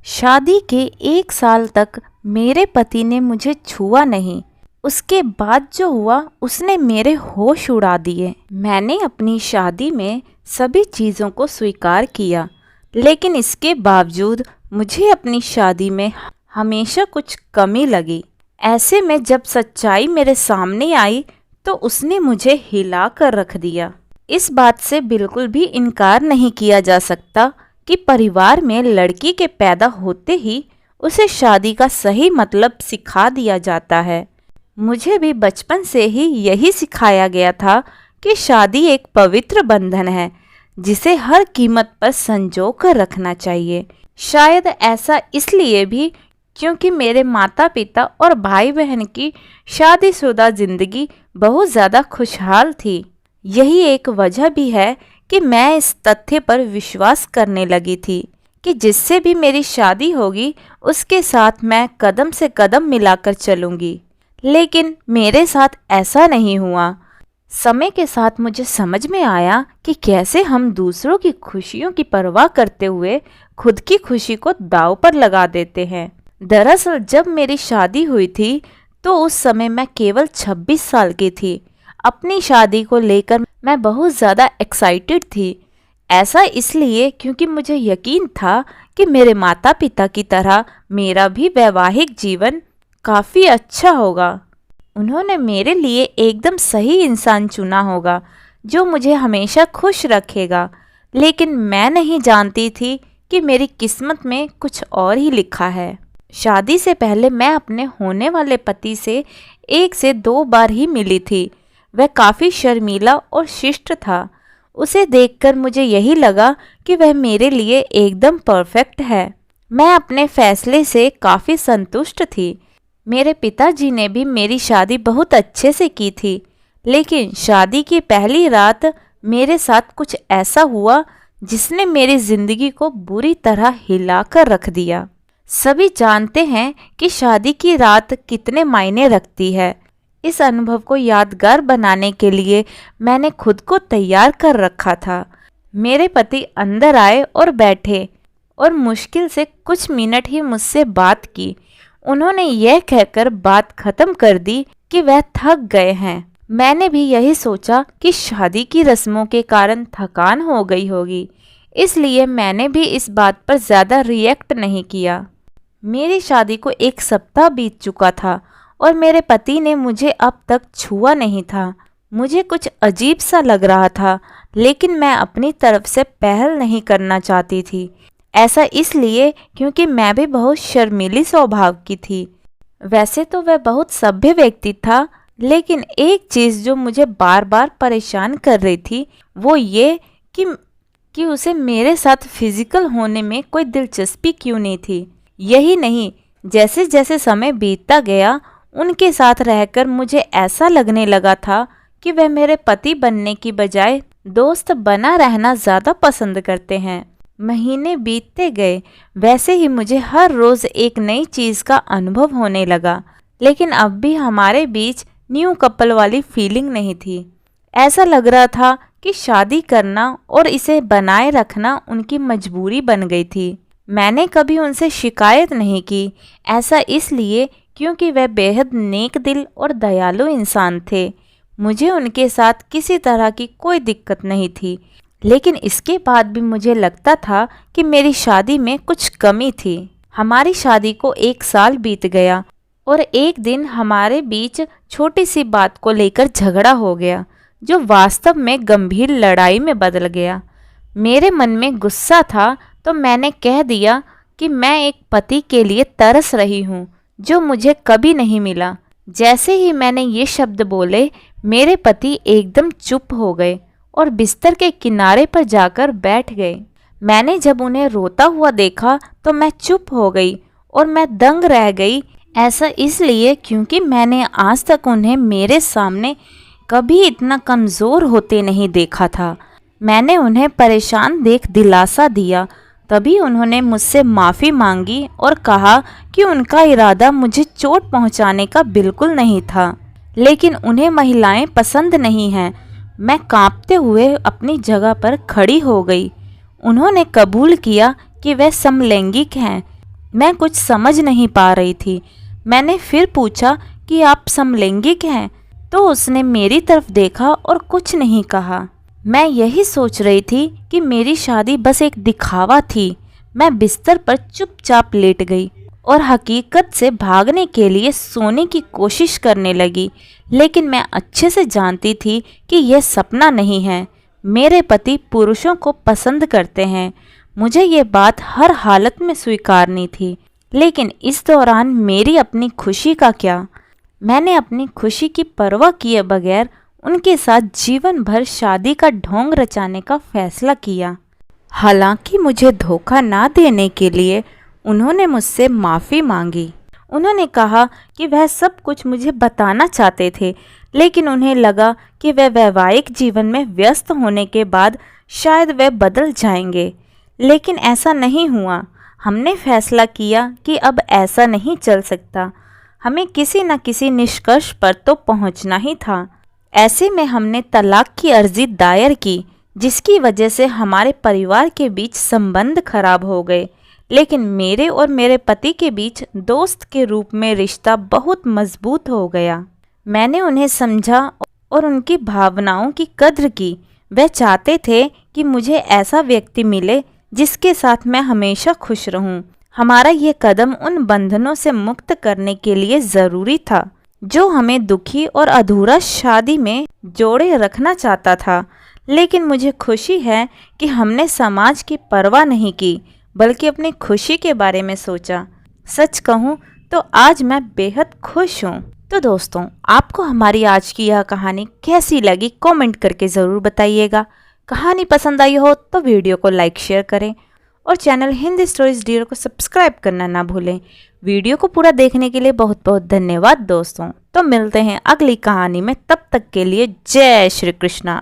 शादी के 1 साल तक मेरे पति ने मुझे छुआ नहीं। उसके बाद जो हुआ उसने मेरे होश उड़ा दिए। मैंने अपनी शादी में सभी चीज़ों को स्वीकार किया, लेकिन इसके बावजूद मुझे अपनी शादी में हमेशा कुछ कमी लगी। ऐसे में जब सच्चाई मेरे सामने आई तो उसने मुझे हिला कर रख दिया। इस बात से बिल्कुल भी इनकार नहीं किया जा सकता कि परिवार में लड़की के पैदा होते ही उसे शादी का सही मतलब सिखा दिया जाता है। मुझे भी बचपन से ही यही सिखाया गया था कि शादी एक पवित्र बंधन है जिसे हर कीमत पर संजो कर रखना चाहिए। शायद ऐसा इसलिए भी क्योंकि मेरे माता पिता और भाई बहन की शादीशुदा जिंदगी बहुत ज़्यादा खुशहाल थी। यही एक वजह भी है कि मैं इस तथ्य पर विश्वास करने लगी थी कि जिससे भी मेरी शादी होगी उसके साथ मैं कदम से कदम मिलाकर चलूंगी। लेकिन मेरे साथ ऐसा नहीं हुआ। समय के साथ मुझे समझ में आया कि कैसे हम दूसरों की खुशियों की परवाह करते हुए खुद की खुशी को दांव पर लगा देते हैं। दरअसल जब मेरी शादी हुई थी तो उस समय मैं केवल 26 साल की थी। अपनी शादी को लेकर मैं बहुत ज़्यादा एक्साइटेड थी। ऐसा इसलिए क्योंकि मुझे यकीन था कि मेरे माता पिता की तरह मेरा भी वैवाहिक जीवन काफ़ी अच्छा होगा। उन्होंने मेरे लिए एकदम सही इंसान चुना होगा जो मुझे हमेशा खुश रखेगा। लेकिन मैं नहीं जानती थी कि मेरी किस्मत में कुछ और ही लिखा है। शादी से पहले मैं अपने होने वाले पति से 1 से 2 बार ही मिली थी। वह काफ़ी शर्मीला और शिष्ट था। उसे देखकर मुझे यही लगा कि वह मेरे लिए एकदम परफेक्ट है। मैं अपने फैसले से काफ़ी संतुष्ट थी। मेरे पिताजी ने भी मेरी शादी बहुत अच्छे से की थी, लेकिन शादी की पहली रात मेरे साथ कुछ ऐसा हुआ जिसने मेरी ज़िंदगी को बुरी तरह हिला कर रख दिया। सभी जानते हैं कि शादी की रात कितने मायने रखती है। इस अनुभव को यादगार बनाने के लिए मैंने खुद को तैयार कर रखा था। मेरे पति अंदर आए और बैठे और मुश्किल से कुछ मिनट ही मुझसे बात की। उन्होंने यह कहकर बात खत्म कर दी कि वह थक गए हैं। मैंने भी यही सोचा कि शादी की रस्मों के कारण थकान हो गई होगी, इसलिए मैंने भी इस बात पर ज़्यादा रिएक्ट नहीं किया। मेरी शादी को 1 सप्ताह बीत चुका था और मेरे पति ने मुझे अब तक छुआ नहीं था। मुझे कुछ अजीब सा लग रहा था, लेकिन मैं अपनी तरफ से पहल नहीं करना चाहती थी। ऐसा इसलिए क्योंकि मैं भी बहुत शर्मीली स्वभाव की थी। वैसे तो वह बहुत सभ्य व्यक्ति था, लेकिन एक चीज़ जो मुझे बार बार परेशान कर रही थी वो ये कि उसे मेरे साथ फिजिकल होने में कोई दिलचस्पी क्यों नहीं थी। यही नहीं, जैसे जैसे समय बीतता गया उनके साथ रहकर मुझे ऐसा लगने लगा था कि वह मेरे पति बनने की बजाय दोस्त बना रहना ज़्यादा पसंद करते हैं। महीने बीतते गए, वैसे ही मुझे हर रोज़ एक नई चीज़ का अनुभव होने लगा, लेकिन अब भी हमारे बीच न्यू कपल वाली फीलिंग नहीं थी। ऐसा लग रहा था कि शादी करना और इसे बनाए रखना उनकी मजबूरी बन गई थी। मैंने कभी उनसे शिकायत नहीं की। ऐसा इसलिए क्योंकि वह बेहद नेक दिल और दयालु इंसान थे। मुझे उनके साथ किसी तरह की कोई दिक्कत नहीं थी, लेकिन इसके बाद भी मुझे लगता था कि मेरी शादी में कुछ कमी थी। हमारी शादी को 1 साल बीत गया और एक दिन हमारे बीच छोटी सी बात को लेकर झगड़ा हो गया, जो वास्तव में गंभीर लड़ाई में बदल गया। मेरे मन में गुस्सा था तो मैंने कह दिया कि मैं एक पति के लिए तरस रही हूँ जो मुझे कभी नहीं मिला। जैसे ही मैंने ये शब्द बोले, मेरे पति एकदम चुप हो गए और बिस्तर के किनारे पर जाकर बैठ गए। मैंने जब उन्हें रोता हुआ देखा तो मैं चुप हो गई और मैं दंग रह गई। ऐसा इसलिए क्योंकि मैंने आज तक उन्हें मेरे सामने कभी इतना कमज़ोर होते नहीं देखा था। मैंने उन्हें परेशान देख दिलासा दिया। तभी उन्होंने मुझसे माफ़ी मांगी और कहा कि उनका इरादा मुझे चोट पहुंचाने का बिल्कुल नहीं था, लेकिन उन्हें महिलाएं पसंद नहीं हैं। मैं कांपते हुए अपनी जगह पर खड़ी हो गई। उन्होंने कबूल किया कि वह समलैंगिक हैं मैं कुछ समझ नहीं पा रही थी। मैंने फिर पूछा कि आप समलैंगिक हैं? तो उसने मेरी तरफ देखा और कुछ नहीं कहा। मैं यही सोच रही थी कि मेरी शादी बस एक दिखावा थी। मैं बिस्तर पर चुपचाप लेट गई और हकीकत से भागने के लिए सोने की कोशिश करने लगी, लेकिन मैं अच्छे से जानती थी कि यह सपना नहीं है। मेरे पति पुरुषों को पसंद करते हैं। मुझे ये बात हर हालत में स्वीकारनी थी, लेकिन इस दौरान मेरी अपनी खुशी का क्या? मैंने अपनी खुशी की परवाह किए बगैर उनके साथ जीवन भर शादी का ढोंग रचाने का फैसला किया। हालांकि मुझे धोखा ना देने के लिए उन्होंने मुझसे माफ़ी मांगी। उन्होंने कहा कि वह सब कुछ मुझे बताना चाहते थे, लेकिन उन्हें लगा कि वह वैवाहिक जीवन में व्यस्त होने के बाद शायद वे बदल जाएंगे। लेकिन ऐसा नहीं हुआ। हमने फैसला किया कि अब ऐसा नहीं चल सकता। हमें किसी न किसी निष्कर्ष पर तो पहुंचना ही था। ऐसे में हमने तलाक की अर्जी दायर की, जिसकी वजह से हमारे परिवार के बीच संबंध खराब हो गए। लेकिन मेरे और मेरे पति के बीच दोस्त के रूप में रिश्ता बहुत मजबूत हो गया। मैंने उन्हें समझा और उनकी भावनाओं की कद्र की। वे चाहते थे कि मुझे ऐसा व्यक्ति मिले जिसके साथ मैं हमेशा खुश रहूं। हमारा ये कदम उन बंधनों से मुक्त करने के लिए ज़रूरी था जो हमें दुखी और अधूरा शादी में जोड़े रखना चाहता था। लेकिन मुझे खुशी है कि हमने समाज की परवाह नहीं की, बल्कि अपनी खुशी के बारे में सोचा। सच कहूँ तो आज मैं बेहद खुश हूँ। तो दोस्तों, आपको हमारी आज की यह कहानी कैसी लगी कमेंट करके ज़रूर बताइएगा। कहानी पसंद आई हो तो वीडियो को लाइक शेयर करें और चैनल हिंदी स्टोरीज डीरो को सब्सक्राइब करना ना भूलें। वीडियो को पूरा देखने के लिए बहुत बहुत धन्यवाद दोस्तों। तो मिलते हैं अगली कहानी में, तब तक के लिए जय श्री कृष्णा।